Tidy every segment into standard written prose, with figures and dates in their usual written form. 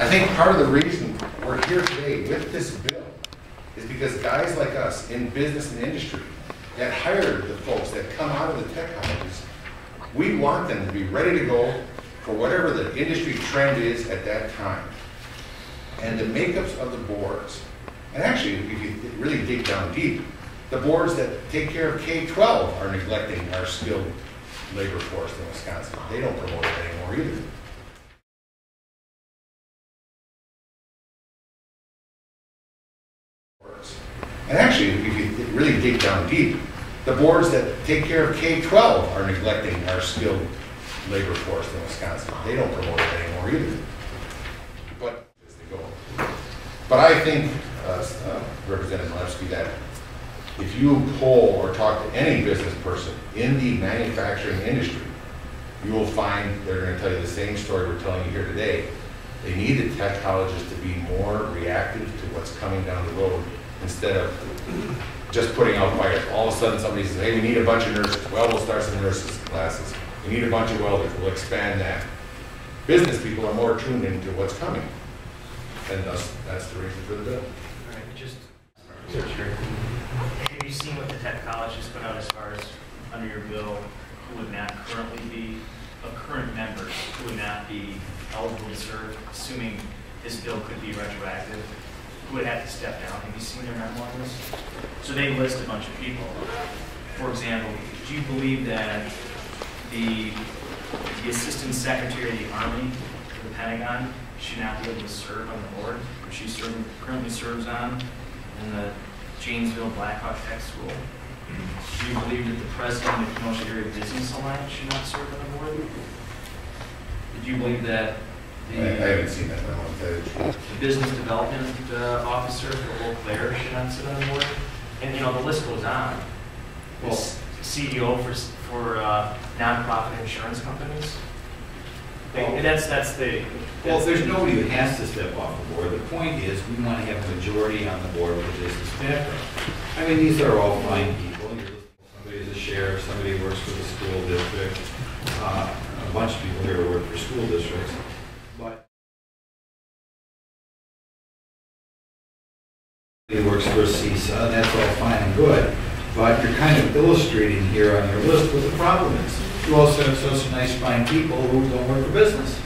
I think part of the reason we're here today with this bill is because guys like us in business and industry that hire the folks that come out of the tech colleges, we want them to be ready to go for whatever the industry trend is at that time. And the makeups of the boards, and actually, if you really dig down deep, the boards that take care of K-12 are neglecting our skilled labor force in Wisconsin. They don't promote it anymore either. And actually, if you really dig down deep, the boards that take care of K-12 are neglecting our skilled labor force in Wisconsin. They don't promote it anymore either. But I think, Representative Malewski, that if you poll or talk to any business person in the manufacturing industry, you will find they're going to tell you the same story we're telling you here today. They need the tech colleges to be more reactive to what's coming down the road instead of just putting out fires. All of a sudden somebody says, hey, we need a bunch of nurses. Well, we'll start some nurses classes. We need a bunch of welders. We'll expand that. Business people are more tuned into what's coming. And thus, that's the reason for the bill. All right, just have you seen what the tech colleges put out as far as under your bill who would not currently be a current member, who would not be eligible to serve, assuming this bill could be retroactive, who would have to step down? Have you seen their memo on this? So they list a bunch of people. For example, do you believe that the Assistant Secretary of the Army for the Pentagon should not be able to serve on the board, which she currently serves on in the Janesville Blackhawk Tech School? Do you believe that the president of the Kenosha Area Business Alliance should not serve on the board? Did you believe that I haven't seen that memo. The business development officer for Eau Claire should not sit on the board? And you know, the list goes on. Well, CEO for nonprofit insurance companies. Well, there's nobody who has to step off the board. The point is, we want to have a majority on the board with a business background. I mean, these are all fine people. Somebody is a sheriff, somebody works for the school district, a bunch of people here work for school districts. But he works for CISA, and that's all fine and good. But you're kind of illustrating here on your list what the problem is. You also have some nice, fine people who don't work for business.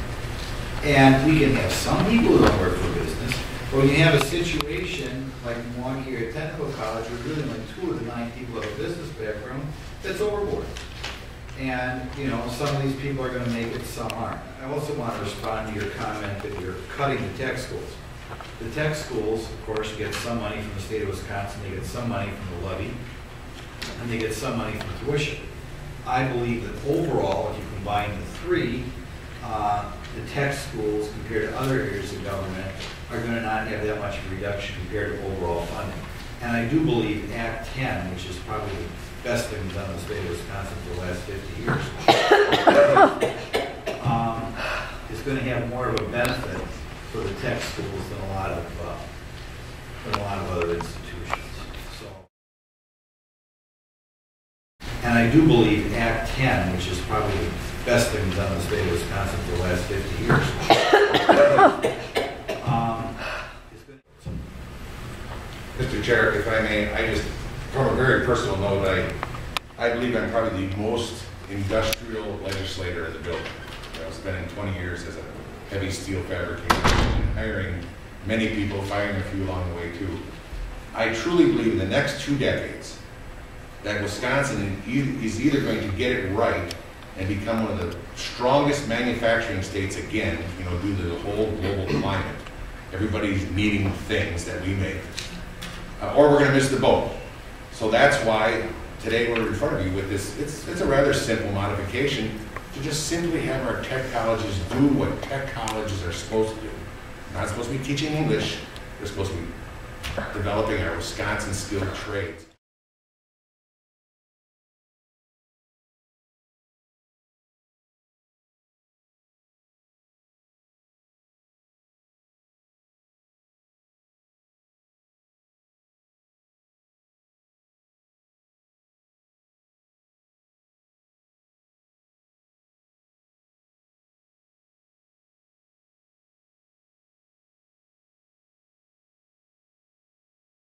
And we can have some people who don't work for business, but when you have a situation like Milwaukee or Technical College, we're doing like 2 of the 9 people have a business background, that's overboard. And, you know, some of these people are going to make it, some aren't. I also want to respond to your comment that you're cutting the tech schools. The tech schools, of course, get some money from the state of Wisconsin, they get some money from the levy, and they get some money from tuition. I believe that overall, if you combine the 3, the tech schools compared to other areas of government are going to not have that much of a reduction compared to overall funding. And I do believe Act 10, which is probably the best thing done in the state of Wisconsin for the last 50 years, is going to have more of a benefit for the tech schools than a lot of other institutions. So, and I do believe Act 10, which is probably the best thing done in the state of Wisconsin for the last 50 years. Mr. Chair, if I may, I just, from a very personal note, I believe I'm probably the most industrial legislator in the building. I've spent 20 years as a heavy steel fabricator, hiring many people, firing a few along the way too. I truly believe in the next 2 decades that Wisconsin is either going to get it right and become one of the strongest manufacturing states again, you know, due to the whole global climate. Everybody's needing things that we make. Or we're going to miss the boat. So that's why today we're in front of you with this. It's a rather simple modification to just simply have our tech colleges do what tech colleges are supposed to do. They're not supposed to be teaching English. They're supposed to be developing our Wisconsin skilled trades.